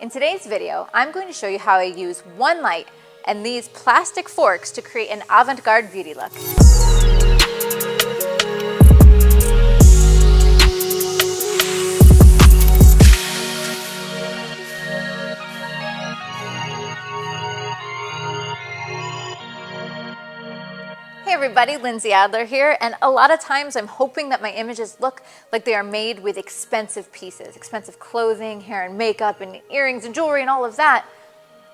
In today's video, I'm going to show you how I use one light and these plastic forks to create an avant-garde beauty look. Hey everybody, Lindsay Adler here, and a lot of times I'm hoping that my images look like they are made with expensive pieces, expensive clothing, hair and makeup and earrings and jewelry and all of that,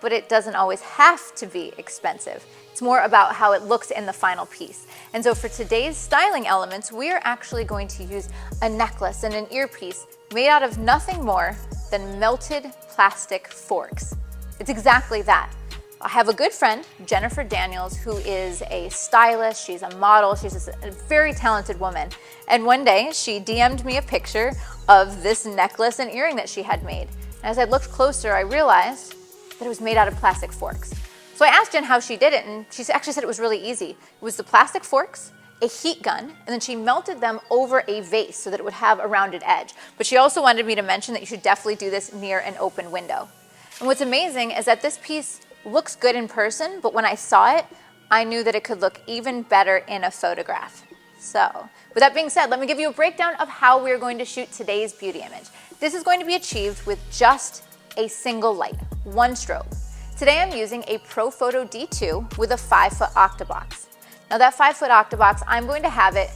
but it doesn't always have to be expensive. It's more about how it looks in the final piece. And so for today's styling elements, we are actually going to use a necklace and an earpiece made out of nothing more than melted plastic forks. It's exactly that. I have a good friend, Jennifer Daniels, who is a stylist, she's a model, she's a very talented woman. And one day she DM'd me a picture of this necklace and earring that she had made. And as I looked closer, I realized that it was made out of plastic forks. So I asked Jen how she did it, and she actually said it was really easy. It was the plastic forks, a heat gun, and then she melted them over a vase so that it would have a rounded edge. But she also wanted me to mention that you should definitely do this near an open window. And what's amazing is that this piece looks good in person, but when I saw it, I knew that it could look even better in a photograph. So, with that being said, let me give you a breakdown of how we're going to shoot today's beauty image. This is going to be achieved with just a single light, one strobe. Today I'm using a ProPhoto D2 with a 5-foot octa box. Now that 5-foot octa box, I'm going to have it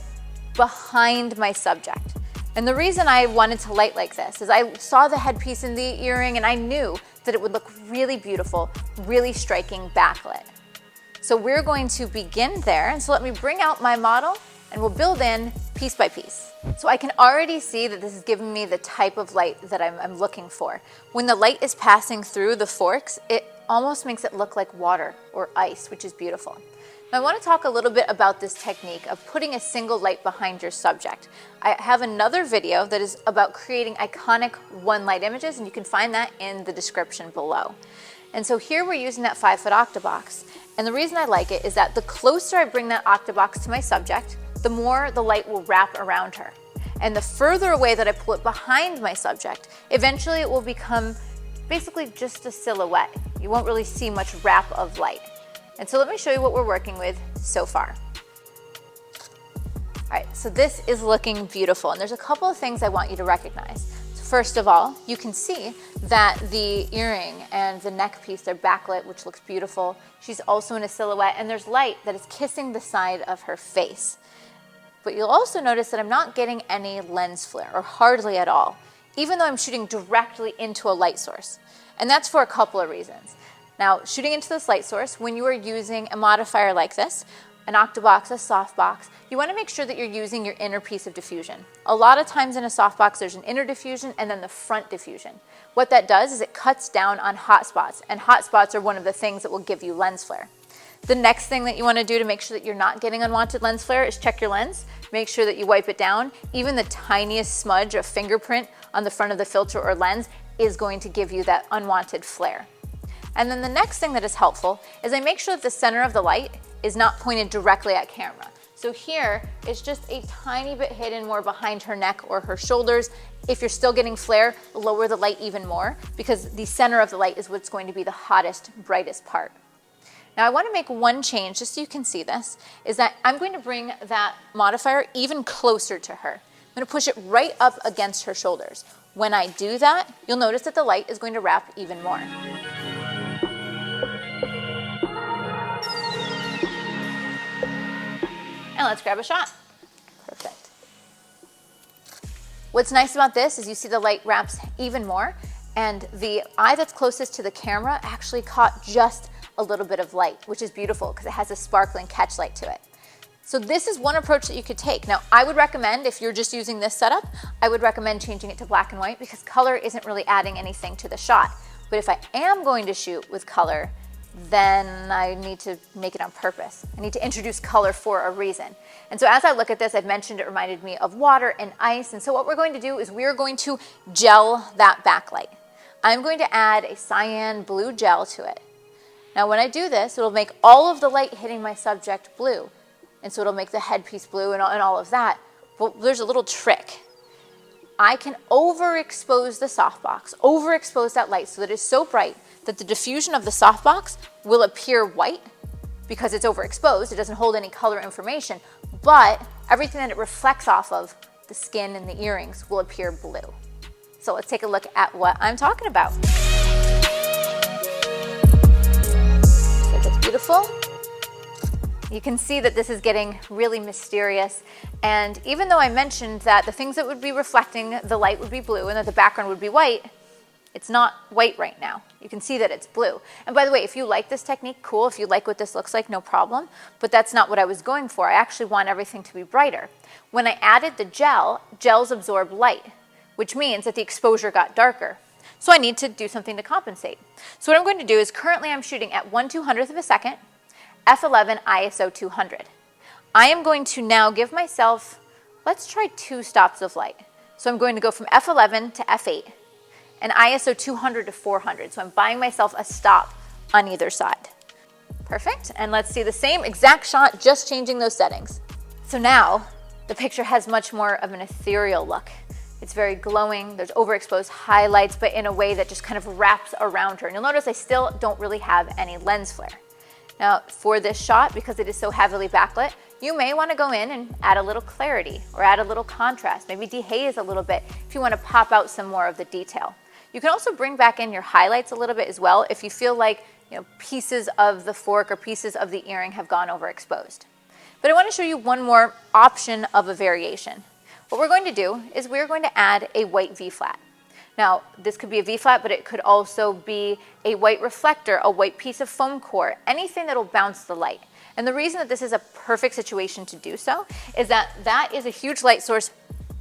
behind my subject. And the reason I wanted to light like this is I saw the headpiece and the earring and I knew that it would look really beautiful, really striking backlit. So we're going to begin there, and so let me bring out my model and we'll build in piece by piece. So I can already see that this is giving me the type of light that I'm looking for. When the light is passing through the forks, it almost makes it look like water or ice, which is beautiful. Now I want to talk a little bit about this technique of putting a single light behind your subject. I have another video that is about creating iconic one light images, and you can find that in the description below. And so here we're using that 5-foot octa box. And the reason I like it is that the closer I bring that octa box to my subject, the more the light will wrap around her. And the further away that I pull it behind my subject, eventually it will become basically just a silhouette. You won't really see much wrap of light. And so let me show you what we're working with so far. All right, so this is looking beautiful, and there's a couple of things I want you to recognize. So first of all, you can see that the earring and the neck piece, they're backlit, which looks beautiful. She's also in a silhouette, and there's light that is kissing the side of her face. But you'll also notice that I'm not getting any lens flare, or hardly at all, even though I'm shooting directly into a light source. And that's for a couple of reasons. Now, shooting into this light source, when you are using a modifier like this, an octabox, a softbox, you want to make sure that you're using your inner piece of diffusion. A lot of times in a softbox, there's an inner diffusion and then the front diffusion. What that does is it cuts down on hot spots, and hot spots are one of the things that will give you lens flare. The next thing that you want to do to make sure that you're not getting unwanted lens flare is check your lens. Make sure that you wipe it down. Even the tiniest smudge of fingerprint on the front of the filter or lens is going to give you that unwanted flare. And then the next thing that is helpful is I make sure that the center of the light is not pointed directly at camera. So here, it's just a tiny bit hidden more behind her neck or her shoulders. If you're still getting flare, lower the light even more, because the center of the light is what's going to be the hottest, brightest part. Now I want to make one change, just so you can see this, is that I'm going to bring that modifier even closer to her. I'm going to push it right up against her shoulders. When I do that, you'll notice that the light is going to wrap even more. And let's grab a shot. Perfect. What's nice about this is you see the light wraps even more, and the eye that's closest to the camera actually caught just a little bit of light, which is beautiful because it has a sparkling catch light to it. So this is one approach that you could take. Now, I would recommend, if you're just using this setup, I would recommend changing it to black and white because color isn't really adding anything to the shot. But if I am going to shoot with color, then I need to make it on purpose. I need to introduce color for a reason. And so as I look at this, I've mentioned it reminded me of water and ice. And so what we're going to do is we're going to gel that backlight. I'm going to add a cyan blue gel to it. Now when I do this, it'll make all of the light hitting my subject blue. And so it'll make the headpiece blue and all of that. But there's a little trick. I can overexpose the softbox, overexpose that light so that it's so bright that the diffusion of the softbox will appear white because it's overexposed. It doesn't hold any color information, but everything that it reflects off of, the skin and the earrings, will appear blue. So let's take a look at what I'm talking about. So that's beautiful. You can see that this is getting really mysterious. And even though I mentioned that the things that would be reflecting the light would be blue and that the background would be white, it's not white right now. You can see that it's blue. And by the way, if you like this technique, cool. If you like what this looks like, no problem. But that's not what I was going for. I actually want everything to be brighter. When I added the gels absorb light, which means that the exposure got darker. So I need to do something to compensate. So what I'm going to do is currently I'm shooting at 1/200th of a second, f11 ISO 200. I am going to now give myself, let's try 2 stops of light. So I'm going to go from f11 to f8 and ISO 200 to 400. So I'm buying myself a stop on either side. Perfect. And let's see the same exact shot, just changing those settings. So now the picture has much more of an ethereal look. It's very glowing. There's overexposed highlights, but in a way that just kind of wraps around her. And you'll notice I still don't really have any lens flare. Now for this shot, because it is so heavily backlit, you may want to go in and add a little clarity or add a little contrast, maybe dehaze a little bit if you want to pop out some more of the detail. You can also bring back in your highlights a little bit as well if you feel like pieces of the fork or pieces of the earring have gone overexposed. But I want to show you one more option of a variation. What we're going to do is we're going to add a white V-flat. Now, this could be a V-flat, but it could also be a white reflector, a white piece of foam core, anything that will bounce the light. And the reason that this is a perfect situation to do so is that that is a huge light source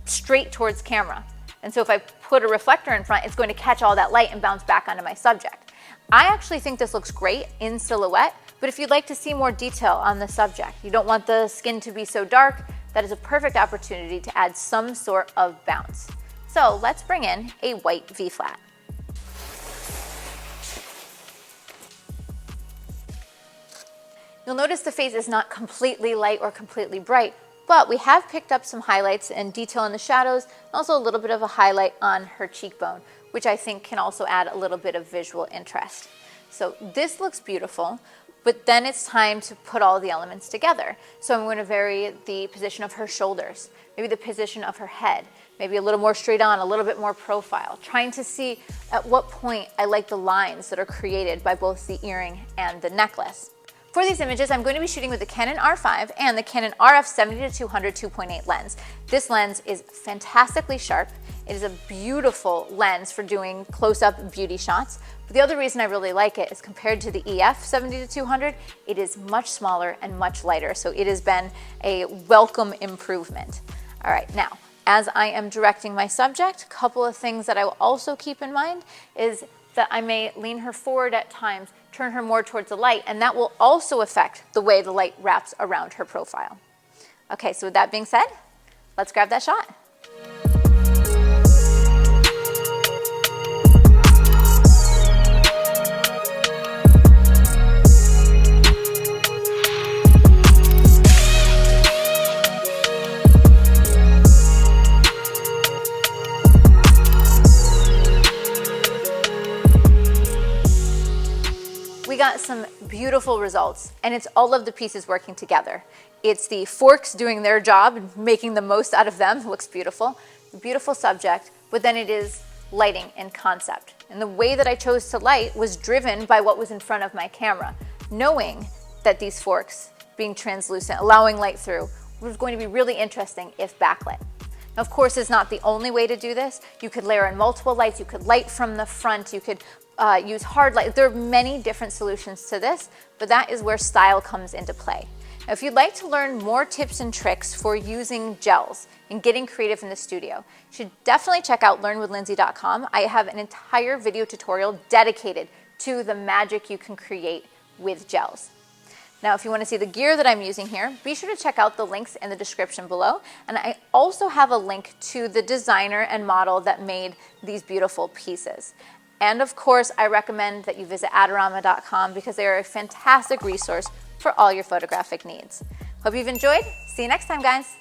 straight towards camera. And so if I put a reflector in front, it's going to catch all that light and bounce back onto my subject. I actually think this looks great in silhouette, but if you'd like to see more detail on the subject, you don't want the skin to be so dark, that is a perfect opportunity to add some sort of bounce. So let's bring in a white V-flat. You'll notice the face is not completely light or completely bright, but we have picked up some highlights and detail in the shadows, and also a little bit of a highlight on her cheekbone, which I think can also add a little bit of visual interest. So this looks beautiful, but then it's time to put all the elements together. So I'm going to vary the position of her shoulders, maybe the position of her head, maybe a little more straight on, a little bit more profile, trying to see at what point I like the lines that are created by both the earring and the necklace. For these images, I'm going to be shooting with the Canon R5 and the Canon RF 70-200 2.8 lens. This lens is fantastically sharp. It is a beautiful lens for doing close-up beauty shots. But the other reason I really like it is compared to the EF 70-200, it is much smaller and much lighter. So it has been a welcome improvement. All right, now, as I am directing my subject, a couple of things that I will also keep in mind is that I may lean her forward at times, turn her more towards the light, and that will also affect the way the light wraps around her profile. Okay, so with that being said, let's grab that shot. We got some beautiful results, and it's all of the pieces working together. It's the forks doing their job and making the most out of them. It looks beautiful. Beautiful subject, but then it is lighting and concept. And the way that I chose to light was driven by what was in front of my camera, knowing that these forks being translucent, allowing light through, was going to be really interesting if backlit. Now, of course, it's not the only way to do this. You could layer in multiple lights. You could light from the front. You could use hard light. There are many different solutions to this, but that is where style comes into play. Now, if you'd like to learn more tips and tricks for using gels and getting creative in the studio, you should definitely check out learnwithlindsay.com. I have an entire video tutorial dedicated to the magic you can create with gels. Now, if you want to see the gear that I'm using here, be sure to check out the links in the description below. And I also have a link to the designer and model that made these beautiful pieces. And of course, I recommend that you visit Adorama.com because they are a fantastic resource for all your photographic needs. Hope you've enjoyed. See you next time, guys.